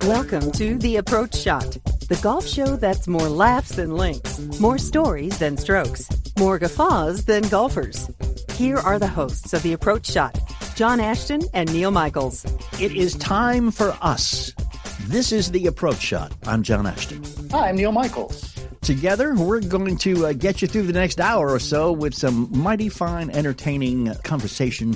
Welcome to The Approach Shot, the golf show that's more laughs than links, more stories than strokes, more guffaws than golfers. Here are the hosts of The Approach Shot, John Ashton and Neil Michaels. It is time for us. This is The Approach Shot. I'm John Ashton. Hi, I'm Neil Michaels. Together, we're going to get you through the next hour or so with some mighty fine, entertaining conversation.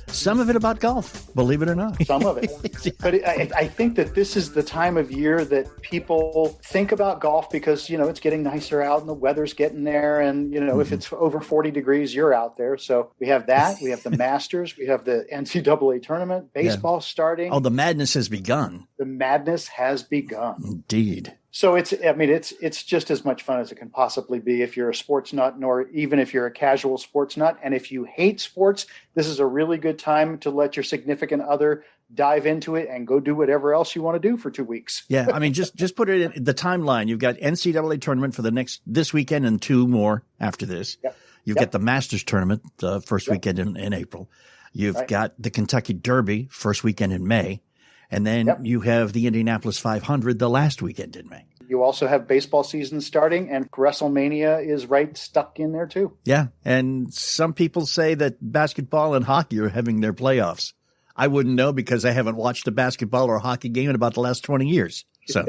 Some of it about golf, believe it or not. Some of it. But I think that this is the time of year that people think about golf because, you know, it's getting nicer out and the weather's getting there. And, you know, if it's over 40 degrees, you're out there. So we have that. We have the Masters. We have the NCAA tournament. Baseball starting. Oh, the madness has begun. The madness has begun. Indeed. So it's just as much fun as it can possibly be if you're a sports nut, nor even if you're a casual sports nut. And if you hate sports, this is a really good time to let your significant other dive into it and go do whatever else you want to do for 2 weeks. Yeah, I mean, just put it in the timeline. You've got NCAA tournament for this weekend and 2 more after this. Yep. You've got the Masters tournament the first weekend in April. You've got the Kentucky Derby first weekend in May. And then you have the Indianapolis 500 the last weekend in May. You also have baseball season starting, and WrestleMania is stuck in there too. Yeah, and some people say that basketball and hockey are having their playoffs. I wouldn't know because I haven't watched a basketball or hockey game in about the last 20 years. So,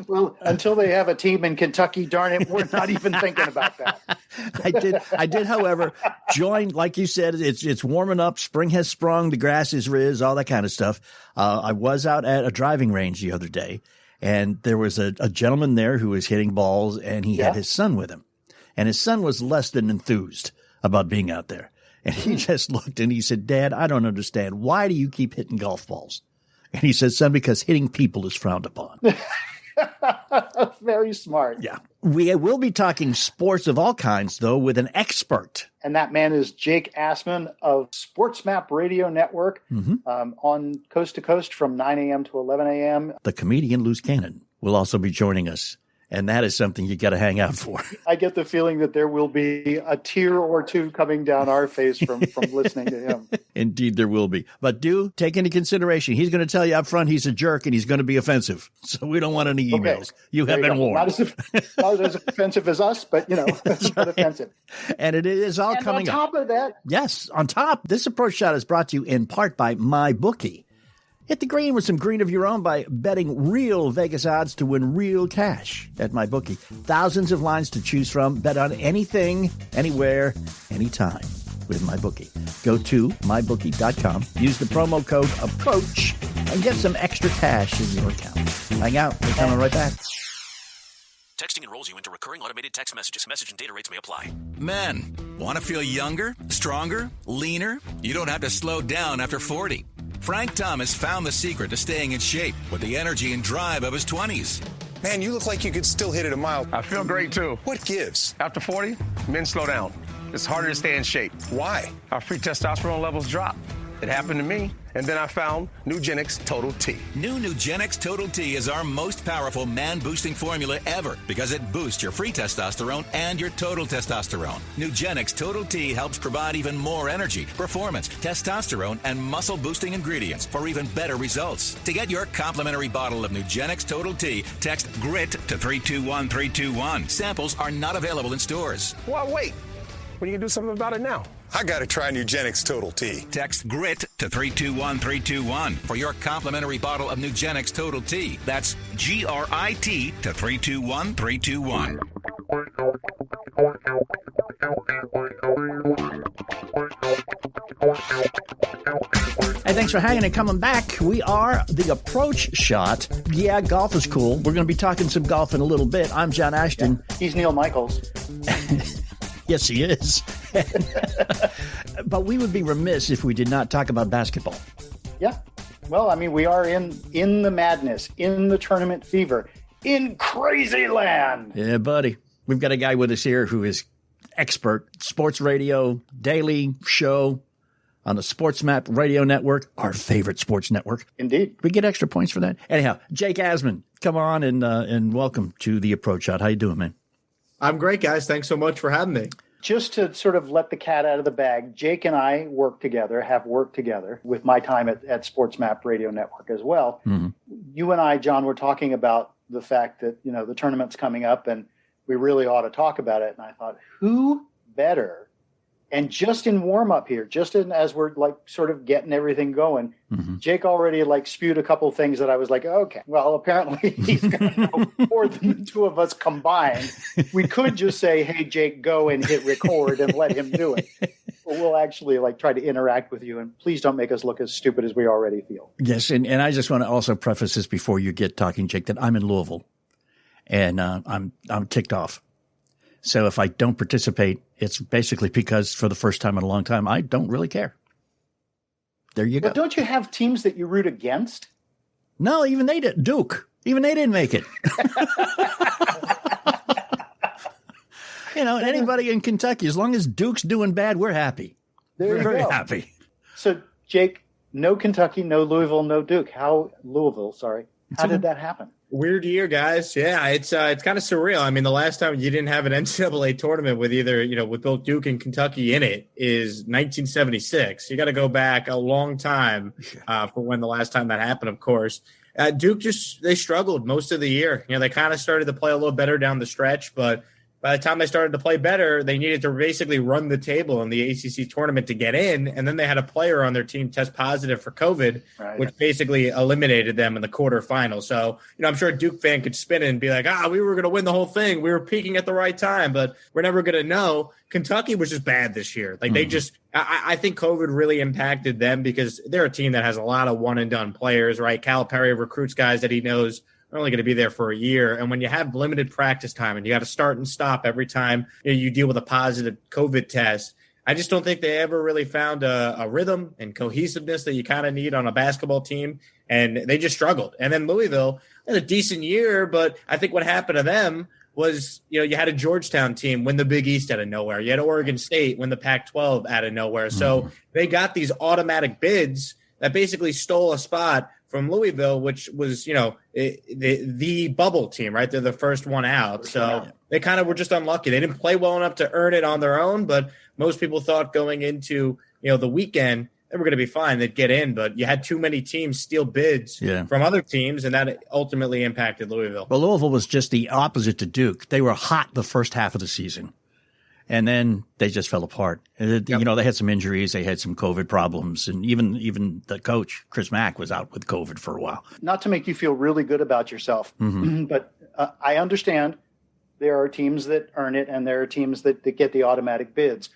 well, until they have a team in Kentucky, darn it, we're not even thinking about that. I did, however, join, like you said, it's warming up. Spring has sprung. The grass is riz, all that kind of stuff. I was out at a driving range the other day, and there was a gentleman there who was hitting balls, and he had his son with him. And his son was less than enthused about being out there. And he just looked and he said, "Dad, I don't understand. Why do you keep hitting golf balls?" And he said, "Son, because hitting people is frowned upon." Very smart. Yeah. We will be talking sports of all kinds, though, with an expert. And that man is Jake Asman of SportsMap Radio Network on Coast to Coast from 9 a.m. to 11 a.m. The comedian Loose Cannon will also be joining us. And that is something you got to hang out for. I get the feeling that there will be a tear or two coming down our face from listening to him. Indeed, there will be. But do take into consideration, he's going to tell you up front he's a jerk and he's going to be offensive. So we don't want any emails. Okay. You have been warned. Not as offensive as us, but, you know, it's not offensive. And it is all coming up. On top of that. Yes, on top, this Approach Shot is brought to you in part by MyBookie. Hit the green with some green of your own by betting real Vegas odds to win real cash at MyBookie. Thousands of lines to choose from. Bet on anything, anywhere, anytime with MyBookie. Go to MyBookie.com. Use the promo code APPROACH and get some extra cash in your account. Hang out. We're coming right back. Texting enrolls you into recurring automated text messages. Message and data rates may apply. Men, want to feel younger, stronger, leaner? You don't have to slow down after 40. Frank Thomas found the secret to staying in shape with the energy and drive of his 20s. Man, you look like you could still hit it a mile. I feel great, too. What gives? After 40, men slow down. It's harder to stay in shape. Why? Our free testosterone levels drop. It happened to me, and then I found Nugenix Total T. New Nugenix Total T is our most powerful man-boosting formula ever because it boosts your free testosterone and your total testosterone. Nugenix Total T helps provide even more energy, performance, testosterone, and muscle-boosting ingredients for even better results. To get your complimentary bottle of Nugenix Total T, text GRIT to 321321. Samples are not available in stores. Well, wait. Well, you can do something about it now. I got to try Nugenix Total T. Text GRIT to 321321 for your complimentary bottle of Nugenix Total T. That's GRIT to 321321. Hey, thanks for hanging and coming back. We are The Approach Shot. Yeah, golf is cool. We're going to be talking some golf in a little bit. I'm John Ashton. Yeah, he's Neil Michaels. Yes, he is. But we would be remiss if we did not talk about basketball. Yeah. Well, I mean, we are in the madness, in the tournament fever, in crazy land. Yeah, buddy. We've got a guy with us here who is expert, sports radio, daily show on the SportsMap Radio Network, our favorite sports network. Indeed. We get extra points for that. Anyhow, Jake Asman, come on and welcome to The Approach Shot. How you doing, man? I'm great, guys. Thanks so much for having me. Just to sort of let the cat out of the bag, Jake and I have worked together with my time at Sports Map Radio Network as well. Mm-hmm. You and I, John, were talking about the fact that, the tournament's coming up and we really ought to talk about it. And I thought, who better? And just in warm up here, as we're like sort of getting everything going, mm-hmm. Jake already like spewed a couple of things that I was like, okay, well, apparently he's going to know more than the two of us combined. We could just say, hey, Jake, go and hit record and let him do it. But we'll actually like try to interact with you. And please don't make us look as stupid as we already feel. Yes. And I just want to also preface this before you get talking, Jake, that I'm in Louisville and I'm ticked off. So if I don't participate, it's basically because for the first time in a long time, I don't really care. There you go. But don't you have teams that you root against? No, even they did. Duke. Even they didn't make it. Anybody in Kentucky, as long as Duke's doing bad, we're happy. We're very happy. So, Jake, no Kentucky, no Louisville, no Duke. How did that happen? Weird year, guys. Yeah, it's kind of surreal. I mean, the last time you didn't have an NCAA tournament with with both Duke and Kentucky in it is 1976. You got to go back a long time for when the last time that happened, of course. Duke they struggled most of the year. They kind of started to play a little better down the stretch, but by the time they started to play better, they needed to basically run the table in the ACC tournament to get in, and then they had a player on their team test positive for COVID, which basically eliminated them in the quarterfinal. So, I'm sure a Duke fan could spin it and be like, we were going to win the whole thing. We were peaking at the right time, but we're never going to know. Kentucky was just bad this year. Like I think COVID really impacted them because they're a team that has a lot of one-and-done players, right? Calipari recruits guys that he knows are only going to be there for a year. And when you have limited practice time and you got to start and stop every time you deal with a positive COVID test, I just don't think they ever really found a rhythm and cohesiveness that you kind of need on a basketball team. And they just struggled. And then Louisville had a decent year, but I think what happened to them was, you had a Georgetown team win the Big East out of nowhere. You had Oregon State win the Pac-12 out of nowhere. So they got these automatic bids that basically stole a spot from Louisville, which was, the bubble team, right? They're the first one out. So they kind of were just unlucky. They didn't play well enough to earn it on their own, but most people thought going into, the weekend, they were going to be fine. They'd get in, but you had too many teams steal bids from other teams, and that ultimately impacted Louisville. Well, Louisville was just the opposite to Duke. They were hot the first half of the season. And then they just fell apart. They had some injuries. They had some COVID problems. And even the coach, Chris Mack, was out with COVID for a while. Not to make you feel really good about yourself, but I understand there are teams that earn it and there are teams that get the automatic bids.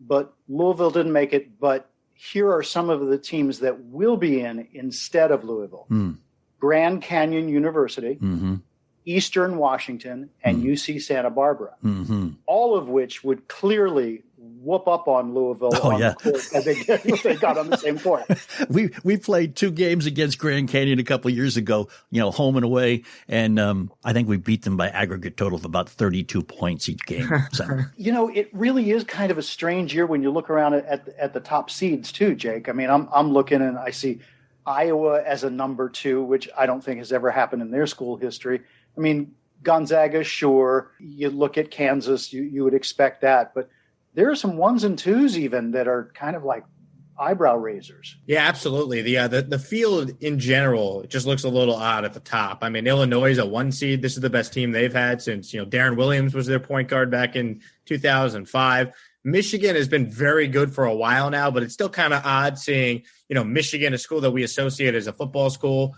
But Louisville didn't make it. But here are some of the teams that will be in instead of Louisville. Grand Canyon University. Eastern Washington, and UC Santa Barbara, all of which would clearly whoop up on Louisville the court as they got on the same court. We played 2 games against Grand Canyon a couple of years ago, home and away, and I think we beat them by aggregate total of about 32 points each game. So. It really is kind of a strange year when you look around at the top seeds too, Jake. I mean, I'm looking and I see Iowa as a number 2, which I don't think has ever happened in their school history. I mean, Gonzaga, sure. You look at Kansas, you would expect that. But there are some 1s and 2s even that are kind of like eyebrow raisers. Yeah, absolutely. The field in general just looks a little odd at the top. I mean, Illinois is a 1 seed. This is the best team they've had since, Darren Williams was their point guard back in 2005. Michigan has been very good for a while now, but it's still kind of odd seeing, Michigan, a school that we associate as a football school,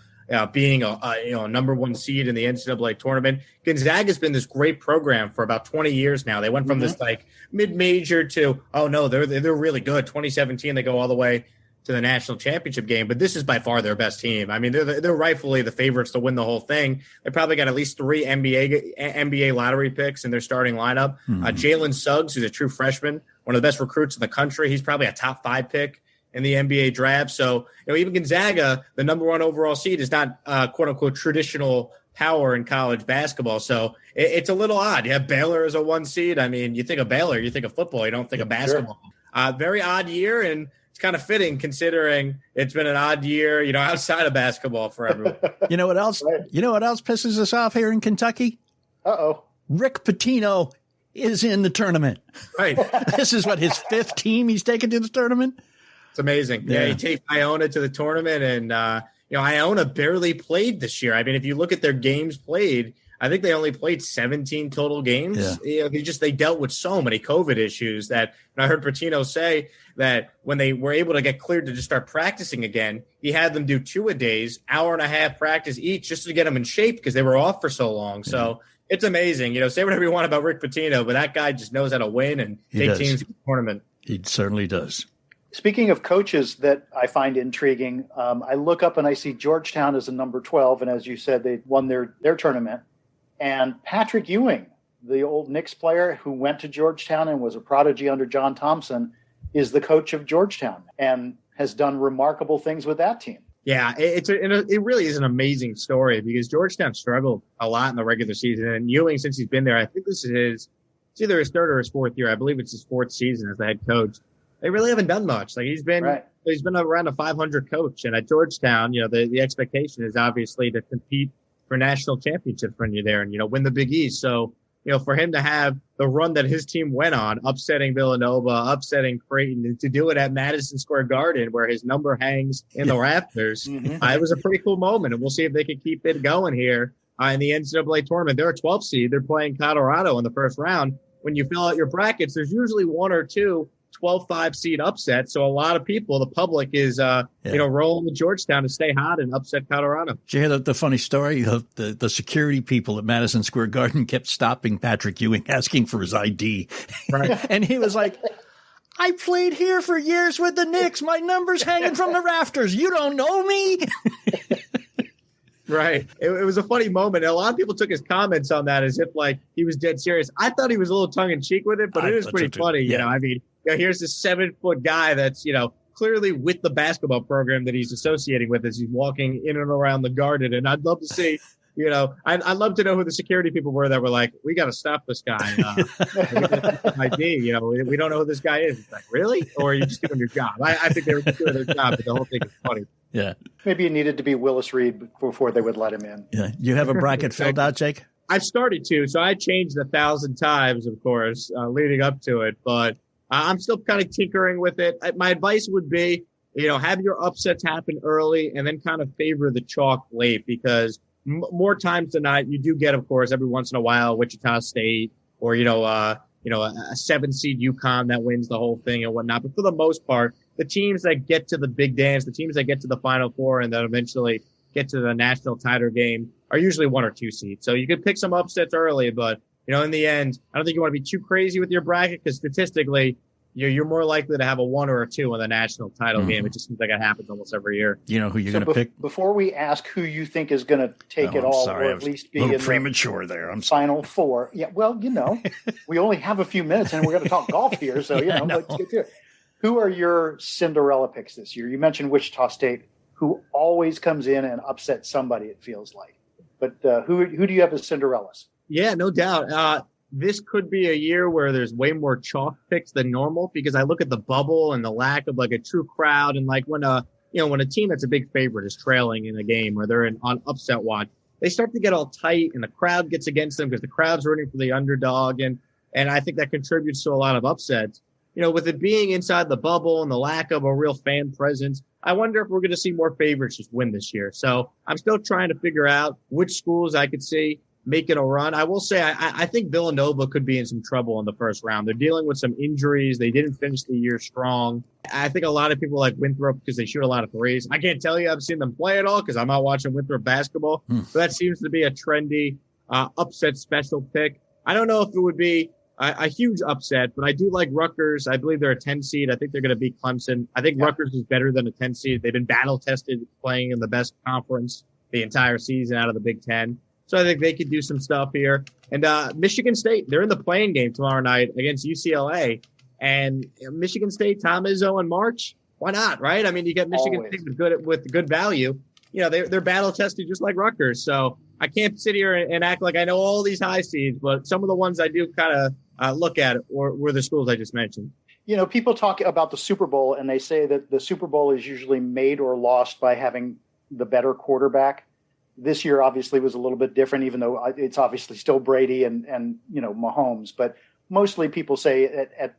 being a number 1 seed in the NCAA tournament. Gonzaga has been this great program for about 20 years now. They went from this like mid-major to, they're really good. 2017, they go all the way to the national championship game, but this is by far their best team. I mean, they're rightfully the favorites to win the whole thing. They probably got at least 3 NBA lottery picks in their starting lineup. Jalen Suggs, who's a true freshman, one of the best recruits in the country. He's probably a top 5 pick in the NBA draft. So, even Gonzaga, the number 1 overall seed, is not quote unquote traditional power in college basketball. So it's a little odd. You have Baylor as a 1 seed. I mean, you think of Baylor, you think of football, you don't think of basketball. Sure. Very odd year, and it's kind of fitting considering it's been an odd year, outside of basketball for everyone. You know what else? Right. You know what else pisses us off here in Kentucky? Uh-oh. Rick Pitino. is in the tournament. Right. This is what, his fifth team he's taken to the tournament? It's amazing. Yeah, he takes Iona to the tournament, and Iona barely played this year. I mean, if you look at their games played, I think they only played 17 total games. Yeah. They dealt with so many COVID issues that I heard Patino say that when they were able to get cleared to just start practicing again, he had them do 2-a-days, hour and a half practice each just to get them in shape because they were off for so long. Yeah. So it's amazing. Say whatever you want about Rick Pitino, but that guy just knows how to win and take teams to the tournament. He certainly does. Speaking of coaches that I find intriguing, I look up and I see Georgetown as a number 12. And as you said, they won their tournament. And Patrick Ewing, the old Knicks player who went to Georgetown and was a prodigy under John Thompson, is the coach of Georgetown and has done remarkable things with that team. Yeah, it really is an amazing story because Georgetown struggled a lot in the regular season. And Ewing, since he's been there, I think this is it's either his third or his fourth year. I believe it's his fourth season as the head coach. They really haven't done much. Like he's been around a 500 coach. And at Georgetown, the expectation is obviously to compete for national championships when you're there and, win the Big East. So, for him to have the run that his team went on, upsetting Villanova, upsetting Creighton, and to do it at Madison Square Garden where his number hangs in the rafters, it was a pretty cool moment. And we'll see if they can keep it going here in the NCAA tournament. They're a 12 seed. They're playing Colorado in the first round. When you fill out your brackets, there's usually one or two 12-5 seed upset. So a lot of people, the public is, rolling with Georgetown to stay hot and upset Colorado. Did you hear the funny story of the security people at Madison Square Garden kept stopping Patrick Ewing, asking for his ID. Right. And he was like, I played here for years with the Knicks. My number's hanging from the rafters. You don't know me? Right. It was a funny moment. A lot of people took his comments on that as if like he was dead serious. I thought he was a little tongue in cheek with it, but it is pretty funny. Yeah. Here's this 7-foot guy that's, clearly with the basketball program that he's associating with as he's walking in and around the Garden. And I'd love to see, I'd love to know who the security people were that were like, we got to stop this guy. ID, we don't know who this guy is. It's like, really? Or are you just doing your job? I think they were just doing their job, but the whole thing is funny. Yeah. Maybe it needed to be Willis Reed before they would let him in. Yeah. You have a bracket filled out, Jake? I've started to. So I changed 1,000 times, of course, leading up to it. But I'm still kind of tinkering with it. My advice would be, have your upsets happen early and then kind of favor the chalk late because more times than not, you do get, of course, every once in a while, Wichita State or, a 7-seed UConn that wins the whole thing and whatnot. But for the most part, the teams that get to the big dance, the teams that get to the Final Four and then eventually get to the national title game are usually 1 or 2 seeds. So you could pick some upsets early, but in the end, I don't think you want to be too crazy with your bracket because statistically, you're more likely to have a 1 or a 2 in the national title game. It just seems like it happens almost every year. You know who you're going to pick? Before we ask who you think is going to take it all, or at least be in premature there. I'm Final Four. Yeah, well, we only have a few minutes and we're going to talk golf here. So, let's get to it. Who are your Cinderella picks this year? You mentioned Wichita State, who always comes in and upsets somebody, it feels like. But who do you have as Cinderellas? Yeah, no doubt. This could be a year where there's way more chalk picks than normal because I look at the bubble and the lack of like a true crowd. And like when a team that's a big favorite is trailing in a game or they're on upset watch, they start to get all tight and the crowd gets against them because the crowd's rooting for the underdog. And I think that contributes to a lot of upsets. With it being inside the bubble and the lack of a real fan presence, I wonder if we're going to see more favorites just win this year. So I'm still trying to figure out which schools I could see making a run. I will say I think Villanova could be in some trouble in the first round. They're dealing with some injuries. They didn't finish the year strong. I think a lot of people like Winthrop because they shoot a lot of threes. I can't tell you I've seen them play at all because I'm not watching Winthrop basketball. So that seems to be a trendy upset special pick. I don't know if it would be a huge upset, but I do like Rutgers. I believe they're a 10 seed. I think they're going to beat Clemson. I think Rutgers is better than a 10 seed. They've been battle tested playing in the best conference the entire season out of the Big Ten. So I think they could do some stuff here. And Michigan State, they're in the playing game tomorrow night against UCLA. And Michigan State, Tom Izzo and March, why not, right? I mean, you get Michigan State with good value. They're battle tested just like Rutgers. So I can't sit here and act like I know all these high seeds, but some of the ones I do kind of look at were the schools I just mentioned. People talk about the Super Bowl and they say that the Super Bowl is usually made or lost by having the better quarterback. This year obviously was a little bit different, even though it's obviously still Brady and Mahomes. But mostly people say at